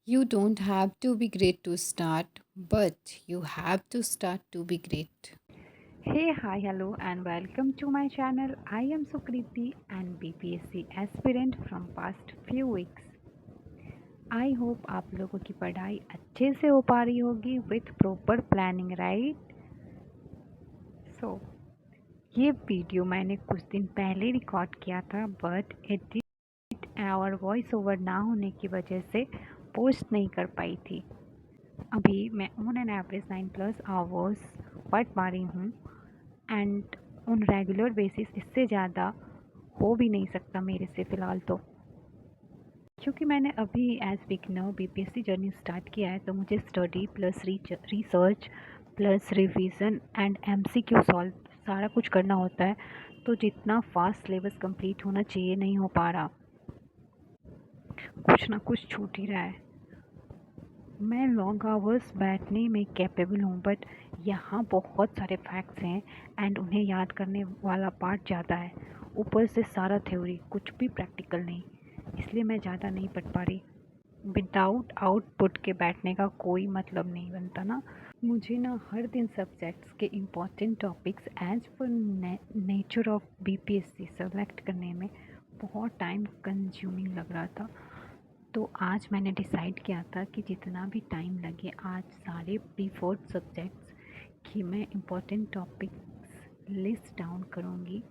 You don't have to be great to start, but you have to start to be great. Hey, hi, hello, and welcome to my channel. I am Sukriti and BPSC aspirant from past few weeks. I hope आप लोगों की पढ़ाई अच्छे से हो पा रही होगी with proper planning, right? So, ये वीडियो मैंने कुछ दिन पहले रिकॉर्ड किया था बट एडिट और वॉइस ओवर ना होने की वजह से पोस्ट नहीं कर पाई थी। अभी मैं ऑन एन एवरेज 9+ आवर्स पढ़ पा रही हूँ एंड ऑन रेगुलर बेसिस इससे ज़्यादा हो भी नहीं सकता मेरे से फ़िलहाल तो, क्योंकि मैंने अभी as beginner BPSC journey start किया है तो मुझे study plus research plus revision and MCQ solve सारा कुछ करना होता है। तो जितना फास्ट सिलेबस कंप्लीट होना चाहिए नहीं हो पा रहा, कुछ ना कुछ छूट ही रहा है। मैं लॉन्ग आवर्स बैठने में कैपेबल हूँ बट यहाँ बहुत सारे फैक्ट्स हैं एंड उन्हें याद करने वाला पार्ट ज़्यादा है, ऊपर से सारा थ्योरी, कुछ भी प्रैक्टिकल नहीं, इसलिए मैं ज़्यादा नहीं पढ़ पा रही। विदाउट आउटपुट के बैठने का कोई मतलब नहीं बनता ना। मुझे ना हर दिन सब्जेक्ट्स के important topics as per nature of BPSC select करने में बहुत टाइम कंज्यूमिंग लग रहा था। तो आज मैंने डिसाइड किया था कि जितना भी टाइम लगे आज सारे प्रीफर्ड सब्जेक्ट्स की मैं इम्पोर्टेंट टॉपिक्स लिस्ट डाउन करूँगी।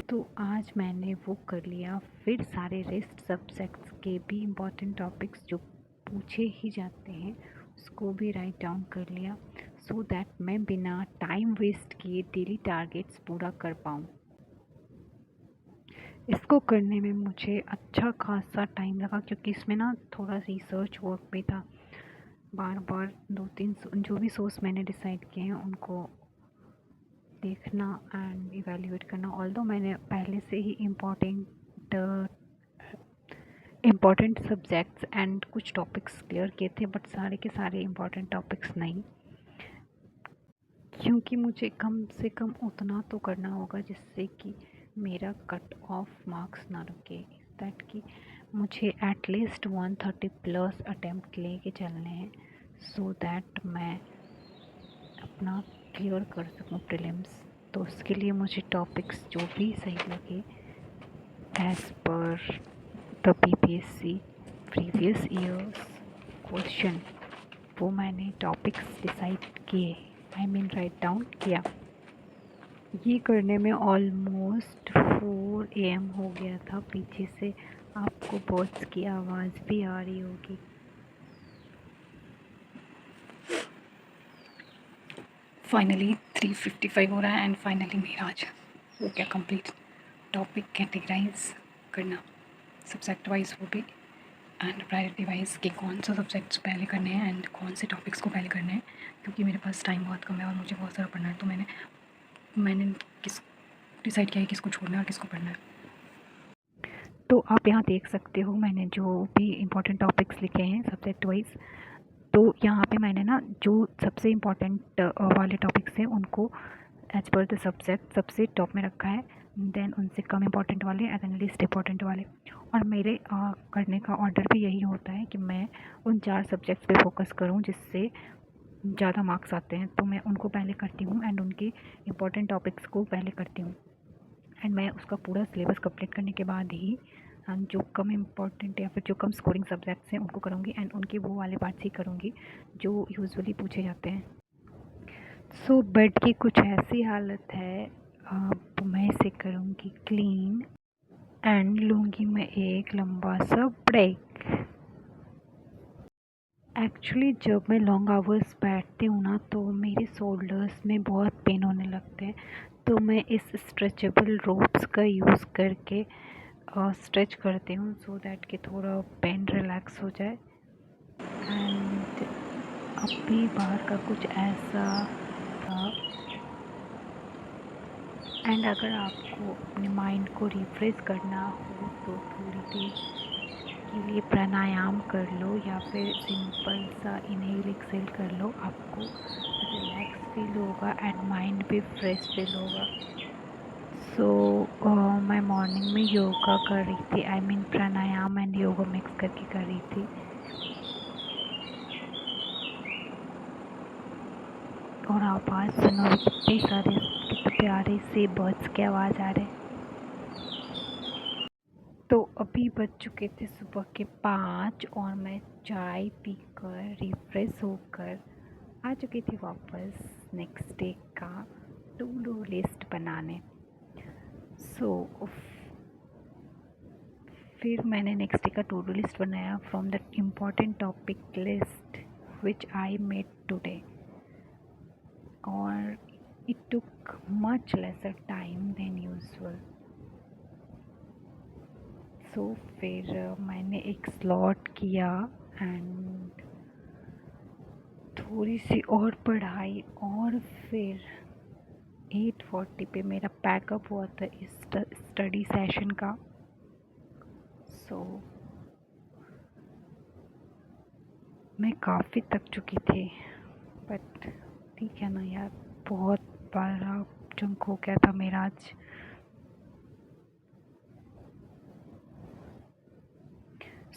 तो आज मैंने वो कर लिया। फिर सारे रेस्ट सब्जेक्ट्स के भी इम्पोर्टेंट टॉपिक्स जो पूछे ही जाते हैं उसको भी राइट डाउन कर लिया, सो दैट मैं बिना टाइम वेस्ट किए डेली टारगेट्स पूरा कर पाऊँ। इसको करने में मुझे अच्छा खासा टाइम लगा क्योंकि इसमें ना थोड़ा रिसर्च वर्क भी था। बार बार 2-3 जो भी सोर्स मैंने डिसाइड किए हैं उनको देखना एंड इवैल्यूएट करना। ऑल्दो मैंने पहले से ही इम्पॉर्टेंट सब्जेक्ट्स एंड कुछ टॉपिक्स क्लियर किए थे बट सारे के सारे इम्पॉर्टेंट टॉपिक्स नहीं, क्योंकि मुझे कम से कम उतना तो करना होगा जिससे कि मेरा कट ऑफ मार्क्स ना रुके। दैट कि मुझे एटलीस्ट 130+ अटेम्प्ट लेके चलने हैं सो दैट मैं अपना क्लियर कर सकूं प्रीलिम्स। तो उसके लिए मुझे टॉपिक्स जो भी सही लगे as per the BPSC previous years question, वो मैंने टॉपिक्स डिसाइड किए, आई मीन राइट डाउन किया। ये करने में ऑलमोस्ट 4 AM हो गया था। पीछे से आपको बर्ड्स की आवाज़ भी आ रही होगी। फाइनली 3:55 हो रहा है एंड फाइनली मेरा आज हो गया कंप्लीट टॉपिक कैटेगराइज करना सब्जेक्ट वाइज, वो भी एंड प्रायोरिटी वाइज कि कौन सा सब्जेक्ट्स पहले करने हैं एंड कौन से टॉपिक्स को पहले करने हैं, क्योंकि मेरे पास टाइम बहुत कम है और मुझे बहुत सारा पढ़ना है। तो मैंने किस डिसाइड किया है किसको छोड़ना है और किसको पढ़ना है। तो आप यहाँ देख सकते हो मैंने जो भी इम्पोर्टेंट टॉपिक्स लिखे हैं सब्जेक्ट वाइज। तो यहाँ पे मैंने ना जो सबसे इम्पोर्टेंट वाले टॉपिक्स हैं उनको एज पर द सब्जेक्ट सबसे टॉप में रखा है, देन उनसे कम इम्पोर्टेंट वाले एंड देन लिस्ट इम्पोर्टेंट वाले। और मेरे करने का ऑर्डर भी यही होता है कि मैं उन 4 सब्जेक्ट्स पे फोकस करूँ जिससे ज़्यादा मार्क्स आते हैं, तो मैं उनको पहले करती हूँ एंड उनके इम्पोर्टेंट टॉपिक्स को पहले करती हूँ। एंड मैं उसका पूरा सिलेबस कंप्लीट करने के बाद ही जो कम इम्पोर्टेंट या फिर जो कम स्कोरिंग सब्जेक्ट्स हैं उनको करूँगी एंड उनके वो वाले पार्ट्स ही करूँगी जो यूजुअली पूछे जाते हैं। सो बेड की कुछ ऐसी हालत है, अब मैं इसे करूँगी क्लीन एंड लूँगी मैं एक लंबा सा ब्रेक। एक्चुअली जब मैं लॉन्ग आवर्स बैठती हूँ ना तो मेरे शोल्डर्स में बहुत पेन होने लगते हैं, तो मैं इस स्ट्रेचेबल रोप्स का यूज़ करके स्ट्रेच करती हूँ सो दैट कि थोड़ा पेन रिलैक्स हो जाए। एंड अभी बाहर का कुछ ऐसा था। एंड अगर आपको अपने माइंड को रिफ्रेश करना हो तो थोड़ी देर के लिए प्राणायाम कर लो या फिर सिंपल सा इनहेल एक्सेल कर लो, आपको रिलैक्स फील होगा एंड माइंड भी फ्रेश फील होगा। सो मैं मॉर्निंग में योगा कर रही थी, I mean pranayama and yoga mix करके कर रही थी। और आवाज़ सुनो, कितने प्यारे से बर्ड्स के आवाज़ आ रहे। तो अभी बज चुके थे सुबह के 5 और मैं चाय पीकर रिफ्रेश होकर आ चुकी थी वापस नेक्स्ट डे का टू डू लिस्ट बनाने। सो फिर मैंने नेक्स्ट डे का टू डू लिस्ट बनाया from the important topic list which I made today, और it took much lesser time than usual. So फिर मैंने एक स्लॉट किया एंड थोड़ी सी और पढ़ाई, और फिर 8:40 पे मेरा पैकअप हुआ था इस स्टडी सेशन का। सो मैं काफ़ी थक चुकी थी, बट ठीक है ना यार, बहुत बड़ा जंक हो गया था मेरा आज।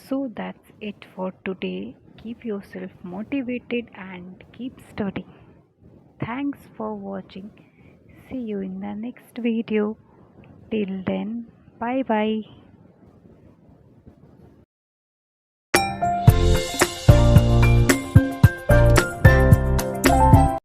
So that's it for today. Keep yourself motivated and keep studying. Thanks for watching. See you in the next video. Till then, bye bye.